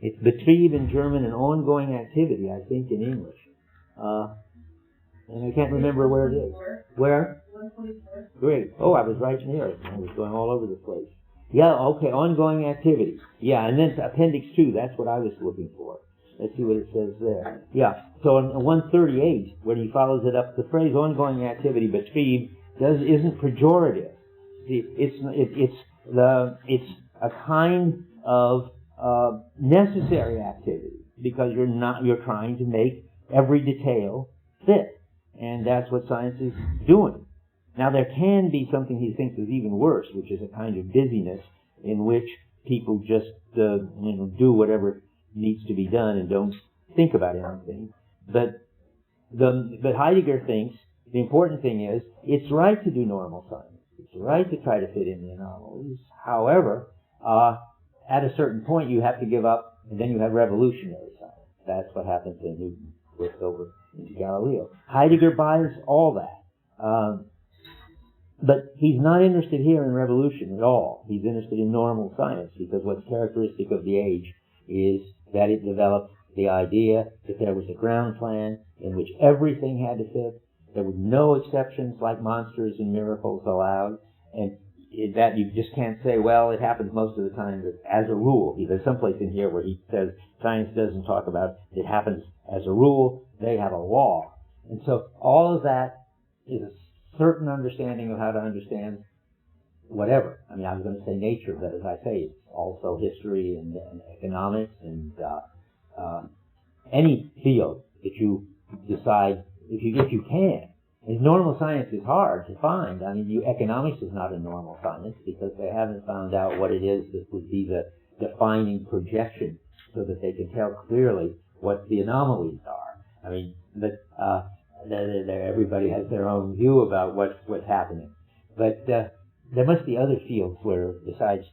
It's Betrieb in German and ongoing activity, I think, in English. And I can't remember where it is. Where? Great. Oh, I was right near it. I was going all over the place. Yeah, okay, ongoing activity. Yeah, and then Appendix 2, that's what I was looking for. Let's see what it says there. Yeah, so in 138, when he follows it up, the phrase ongoing activity, Betrieb, isn't pejorative. See, it's a kind of necessary activity, because you're trying to make every detail fit. And that's what science is doing. Now, there can be something he thinks is even worse, which is a kind of busyness in which people just do whatever needs to be done and don't think about anything. But Heidegger thinks the important thing is it's right to do normal science. It's right to try to fit in the anomalies. However, at a certain point, you have to give up And then you have revolutionary science. That's what happens when Newton flips over into Galileo. Heidegger buys all that. But he's not interested here in revolution at all. He's interested in normal science, because what's characteristic of the age is that it developed the idea that there was a ground plan in which everything had to fit. There were no exceptions like monsters and miracles allowed, and that you just can't say, well, it happens most of the time as a rule. There's someplace in here where he says science doesn't talk about it happens as a rule. They have a law. And so all of that is a certain understanding of how to understand whatever. I mean, I was going to say nature, but as I say, it's also history and economics and any field that you decide, if you can. And normal science is hard to find. I mean, economics is not a normal science because they haven't found out what it is that would be the defining projection so that they can tell clearly what the anomalies are. I mean, but everybody has their own view about what's happening. But there must be other fields where, besides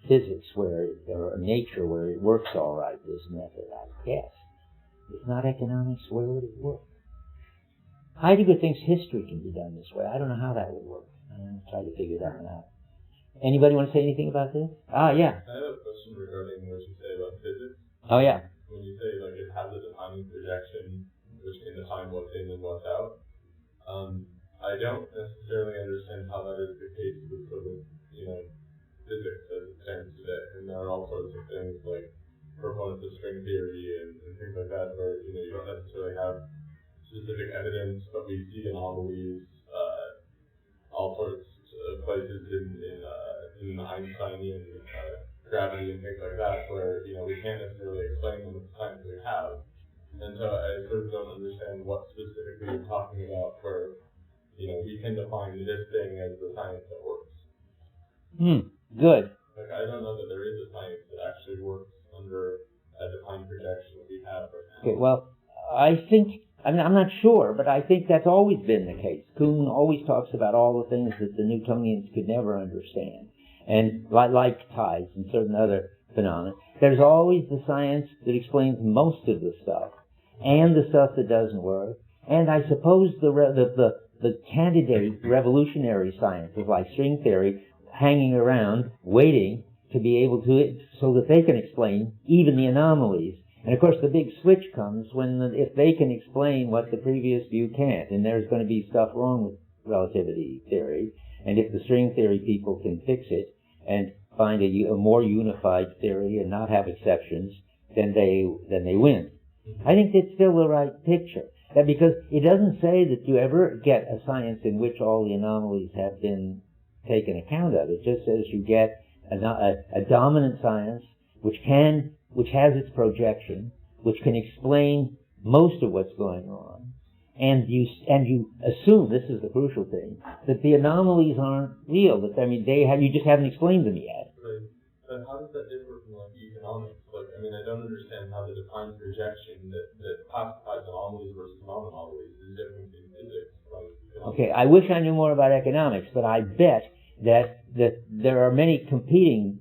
physics, or nature, where it works all right, this method, I guess. If not economics, where would it work? Heidegger thinks history can be done this way. I don't know how that would work. I'm going to try to figure that one out. Anybody want to say anything about this? Yeah. I have a question regarding what you say about physics. Oh, yeah. When you say, like, it has a defining projection, which can define what's in and what's out, I don't necessarily understand how that is the case with sort of, physics as it stands today. And there are all sorts of things like proponents of string theory and things like that where, you don't necessarily have specific evidence, but we see anomalies, all sorts of places in the Einsteinian gravity and things like that where, we can't necessarily explain them with the science we have. And so I sort of don't understand what specifically you're talking about where, we can define this thing as the science that works. Good. Like, I don't know that there is a science that actually works under a defined projection that we have right now. Okay, well, I'm not sure, but I think that's always been the case. Kuhn always talks about all the things that the Newtonians could never understand. And like tides and certain other phenomena, there's always the science that explains most of the stuff, and the stuff that doesn't work. And I suppose the candidate revolutionary sciences like string theory hanging around, waiting to be able to, so that they can explain even the anomalies. And of course the big switch comes if they can explain what the previous view can't, and there's going to be stuff wrong with relativity theory. And if the string theory people can fix it and find a more unified theory and not have exceptions, then they win. I think that's still the right picture. Because it doesn't say that you ever get a science in which all the anomalies have been taken account of. It just says you get a dominant science which has its projection, which can explain most of what's going on, and you assume, this is the crucial thing, that the anomalies aren't real. You just haven't explained them yet. Right. But how does that differ from economics? I don't understand how the defined projection that classifies anomalies versus non-anomalies is different in physics from economics. Okay, I wish I knew more about economics, but I bet that there are many competing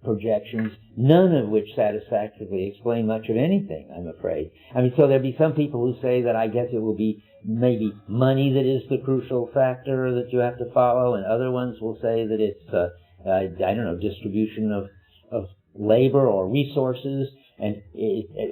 projections, none of which satisfactorily explain much of anything, I'm afraid. So there'll be some people who say that I guess it will be maybe money that is the crucial factor that you have to follow, and other ones will say that it's, distribution of labor or resources, and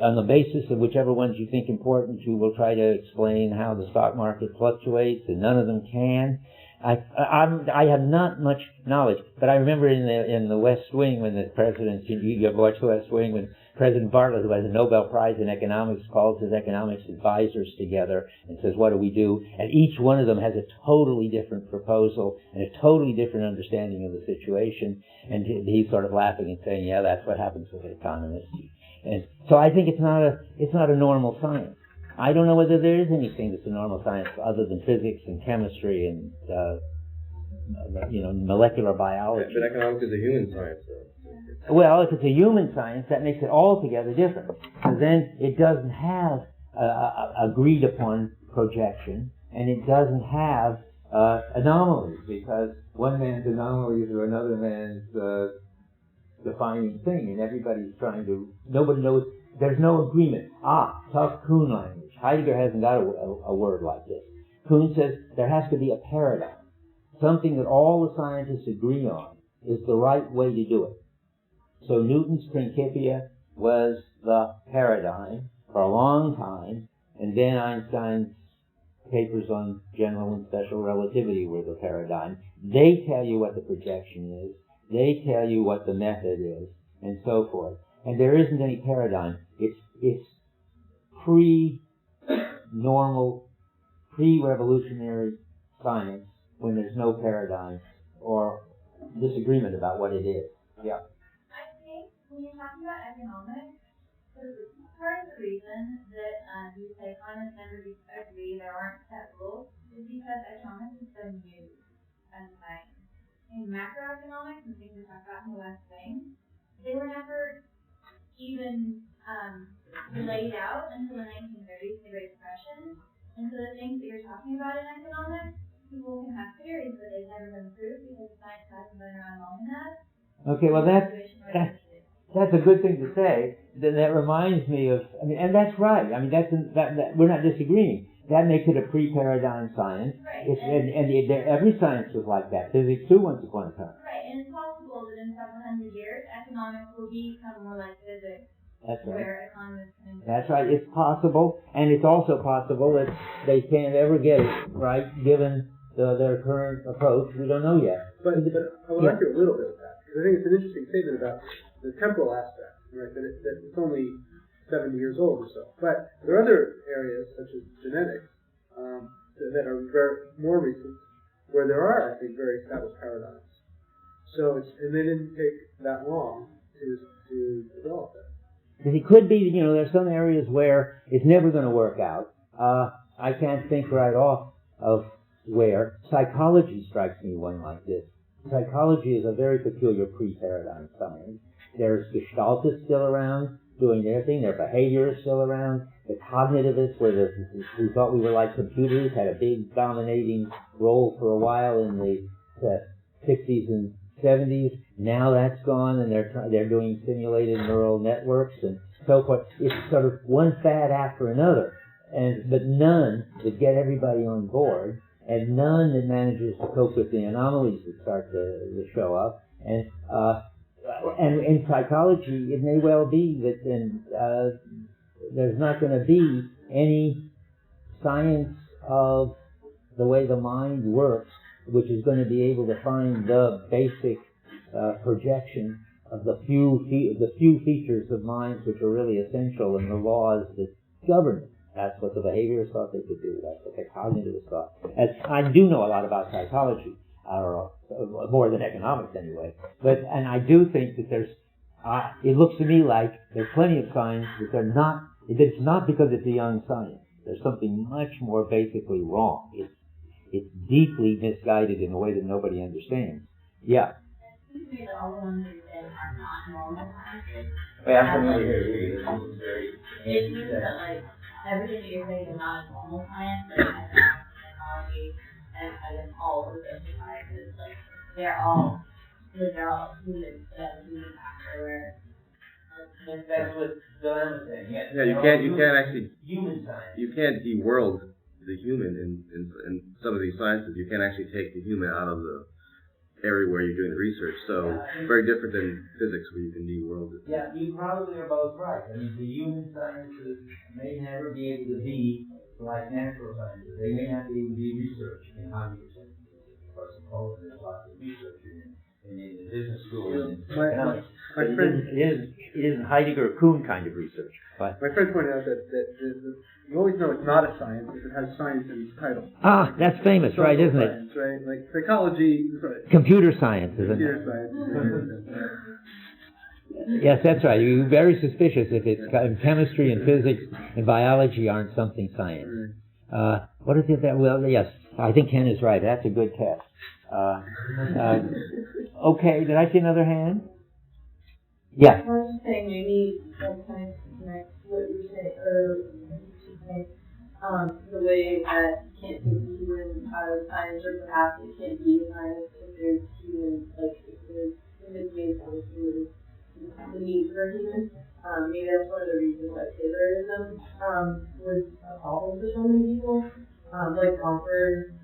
on the basis of whichever ones you think important, you will try to explain how the stock market fluctuates, and none of them can. I have not much knowledge, but I remember in the West Wing when the president, you watch the West Wing, when President Bartlett, who has a Nobel Prize in economics, calls his economics advisors together and says, what do we do? And each one of them has a totally different proposal and a totally different understanding of the situation. And he's sort of laughing and saying, yeah, that's what happens with economists. And so I think it's not a normal science. I don't know whether there is anything that's a normal science other than physics and chemistry and molecular biology. But economics is a human science, though. Well, if it's a human science, that makes it altogether different. Because then it doesn't have agreed upon projection, and it doesn't have anomalies, because one man's anomalies are another man's defining thing, and everybody's trying to, nobody knows, there's no agreement. Tough Kuhn language. Heidegger hasn't got a word like this. Kuhn says there has to be a paradigm, something that all the scientists agree on is the right way to do it. So Newton's Principia was the paradigm for a long time, and then Einstein's papers on general and special relativity were the paradigm. They tell you what the projection is, they tell you what the method is, and so forth. And there isn't any paradigm. It's pre-normal, pre-revolutionary science when there's no paradigm or disagreement about what it is. Yeah. I think when you're talking about economics, part of the reason that you say economists never agree, there aren't set rules, is because economics is so new as a science. In macroeconomics and things we talked about in the last thing, they were never even laid out until the 1930s, the Great Depression. And so the things that you're talking about in economics, people can have theories, but they've never been proved because science hasn't been around long enough. Okay, well that's a good thing to say. Then that reminds me of, and that's right. That we're not disagreeing. That makes it a pre-paradigm science. Right. Every science was like that. Physics too, once upon a time. Right, and it's possible that in several hundred years, economics will become more like physics. That's right. Where economists can. That's right. It's possible, and it's also possible that they can't ever get it right given their current approach. We don't know yet. But I would argue a little bit with that, because I think it's an interesting statement about the temporal aspect, right? That it's only 70 years old or so. But there are other areas, such as genetics, that are very more recent, where there are, I think, very established paradigms. So and they didn't take that long to develop that. It could be, there's some areas where it's never going to work out. I can't think right off of where. Psychology strikes me one like this. Psychology is a very peculiar pre-paradigm science. There's Gestaltists still around doing their thing. Their behaviorists still around. The cognitivists, who thought we were like computers, had a big dominating role for a while in the 60s and 70s. Now that's gone, and they're doing simulated neural networks and so forth. It's sort of one fad after another, but none that get everybody on board, and none that manages to cope with the anomalies that start to show up. And in psychology, it may well be that there's not going to be any science of the way the mind works, which is going to be able to find the basic projection of the few features of minds which are really essential in the laws that govern it. That's what the behaviorists thought they could do. That's what the cognitivists thought. I do know a lot about psychology, or more than economics anyway. And I do think that it looks to me like there's plenty of signs that it's not because it's a young science. There's something much more basically wrong. It's deeply misguided in a way that nobody understands. Yeah. It seems to me that all the ones you're saying are not normal sciences. Wait, I'm familiar here. It seems that everything that you're saying is not a normal science, like economics, technology, and I guess all of the social sciences, they're all human factor where that's what Dilemma's saying. Yeah, you can't actually human science. You can't de-world the human in some of these sciences. You can't actually take the human out of the area where you're doing the research. So very different than physics, where you can de-world it. Yeah, you probably are both right. The human sciences may never be able to be like natural sciences. They may not be able to be researched in computer sciences. Of course, there's lots of research in the business school and economics. It isn't Heidegger or Kuhn kind of research. But my friend pointed out that you always know it's not a science if it has science in its title. That's famous, right, isn't science, it? Right? Like psychology. Sorry. Computer science, isn't it? Computer science. Yes, that's right. You're very suspicious if it's chemistry and physics and biology aren't something science. What is it that? Well, yes, I think Ken is right. That's a good test. Okay, did I see another hand? Yeah. I was just saying maybe sometimes connect what you say, or the way that you can't take the human out of science, or perhaps it can't be science if there's human, if there's human made from human you just said Taylorism was a problem for so many people. Like Concord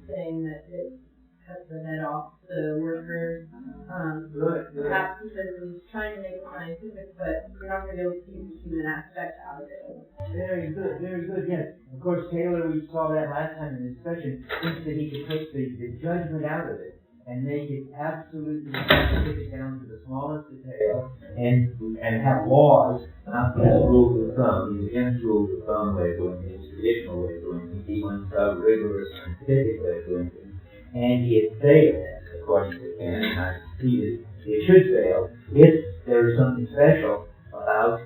saying that it cuts the head off the workers. Perhaps because he's trying to make it scientific, but you're not going to be able to keep the human aspect out of it. Very good, yes. Of course, Taylor, we saw that last time in the discussion, thinks that he could take the judgment out of it and make it absolutely scientific down to the smallest detail and have laws, not just rules of thumb. He's against rules of thumb way of doing things, traditional way of doing things. He wants a rigorous scientific way of doing things. And it failed, according to Kant, and I see that it should fail if there is something special about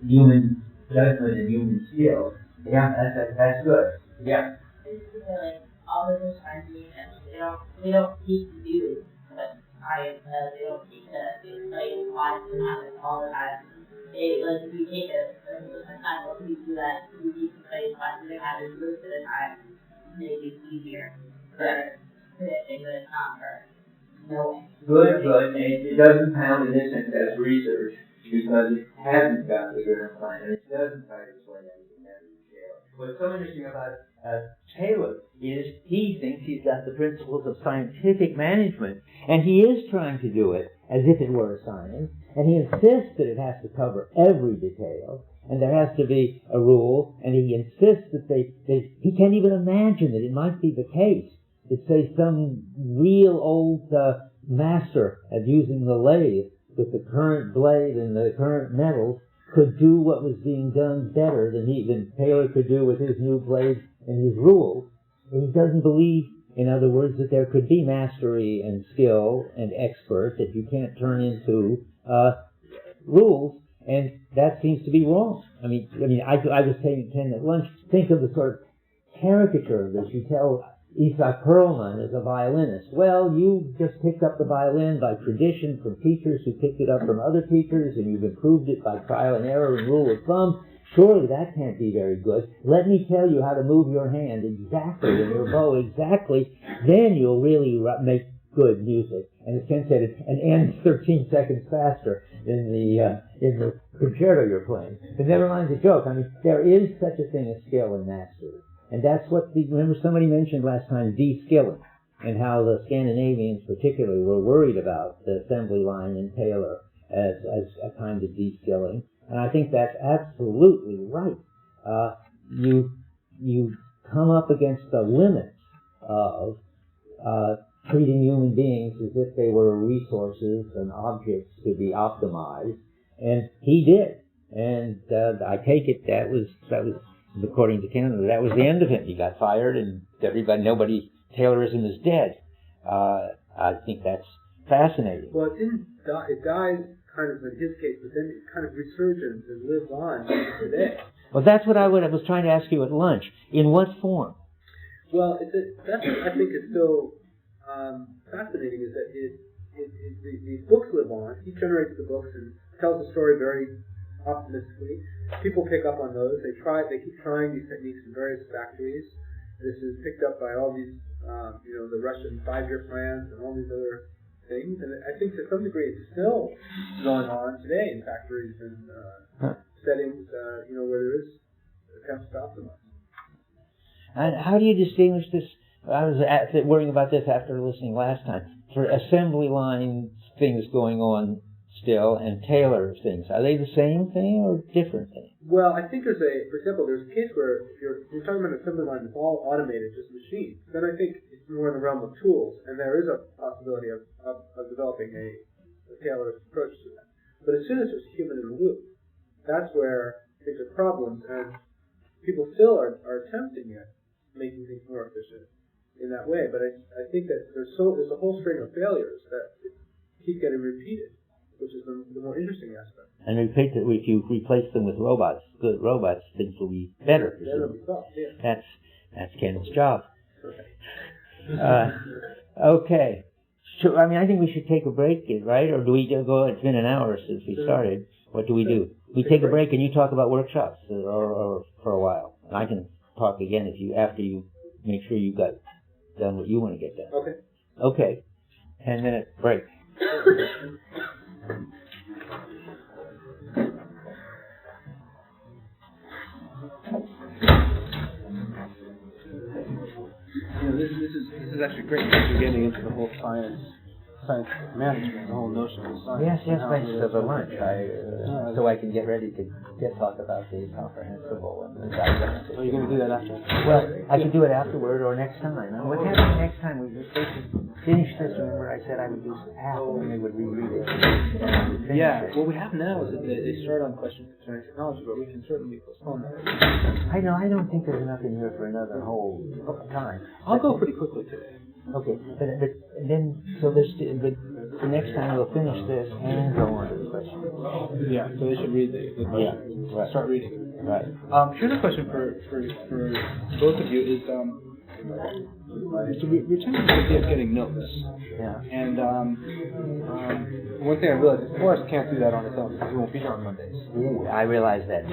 human judgment and human skill. Yeah, that's good. Yeah. Basically, like, all of this science, they don't teach to do what science does. They don't teach to explain why it happens all the time. They, like, if you take a time where we do that, we teach to explain why something happens most of the time, maybe it's easier. But predicting that it's not for knowing. Good. It doesn't count in this sense as research because it hasn't got the good plan, and it doesn't try to explain anything that is detail. What's so interesting about Taylor is he thinks he's got the principles of scientific management, and he is trying to do it as if it were a science, and he insists that it has to cover every detail, and there has to be a rule, and he insists that he can't even imagine that it might be the case that, say, some real old master at using the lathe with the current blade and the current metals could do what was being done better than Taylor could do with his new blade and his rules. And he doesn't believe, in other words, that there could be mastery and skill and expert that you can't turn into rules, and that seems to be wrong. I was saying to Ken at lunch, think of the sort of caricature of this. You tell Isaac Perlman is a violinist. Well, you just picked up the violin by tradition from teachers who picked it up from other teachers, and you've improved it by trial and error and rule of thumb. Surely that can't be very good. Let me tell you how to move your hand exactly and your bow exactly. Then you'll really make good music. And as Ken said, and end 13 seconds faster in the concerto you're playing. But never mind the joke. There is such a thing as skill and mastery. And that's what remember somebody mentioned last time, de-skilling, and how the Scandinavians particularly were worried about the assembly line in Taylor as a kind of de-skilling. And I think that's absolutely right. You come up against the limits of treating human beings as if they were resources and objects to be optimized, and he did. And I take it that was according to Canada, that was the end of him. He got fired, and Taylorism is dead. I think that's fascinating. Well, it didn't die. It died kind of in his case, but then it kind of resurgence and lives on today. Well, that's what I was trying to ask you at lunch. In what form? Well, that's what I think is so fascinating, is that these books live on. He generates the books and tells the story very optimistically. People pick up on those. They keep trying these techniques in various factories. This is picked up by all these, the Russian 5-year plans and all these other things. And I think to some degree it's still going on today in factories and settings, where there is attempts to optimize. And how do you distinguish this? I was worrying about this after listening last time. For assembly line things going on still and Taylor things, are they the same thing or different things? Well, I think there's a case where if you're talking about an assembly line that's all automated, just machines, then I think it's more in the realm of tools, and there is a possibility of developing a Taylorist approach to that. But as soon as there's human in the loop, that's where things are problems, and people still are attempting at making things more efficient in that way. But I think that there's a whole string of failures that keep getting repeated, which is the more interesting aspect. And if you replace them with robots, good robots, things will be better. That'll be tough, yeah. That's Ken's job. Okay. So, I think we should take a break, right? Or do we go? It's been an hour since we started. What do? We take a break and you talk about workshops, or for a while. And I can talk again after you make sure you got done what you want to get done. Okay. 10-minute break. this is actually great because you're getting into the whole science management, the whole notion of science. Yes, thanks for the lunch. So I can get ready to talk about the comprehensible and the dialectic. Are you going to do that after? Well, I can do it afterward or next time. What happens next time? We just finish this. Remember, I said I would do half, and they would reread it. Yeah. What we have now is that they start on questions concerning technology, but we can certainly postpone that. I know. I don't think there's enough in here for another whole time. I'll go pretty quickly today. Okay, but then so there's but the next time we'll finish this and go on to the question. Yeah, so they should read the question. Yeah, right. Start reading. Right. Here's a question for both of you is so we're trying to idea of getting notes. Yeah. And one thing I realized is Forrest can't do that on his own because he won't be here on Mondays. Ooh, I realize that.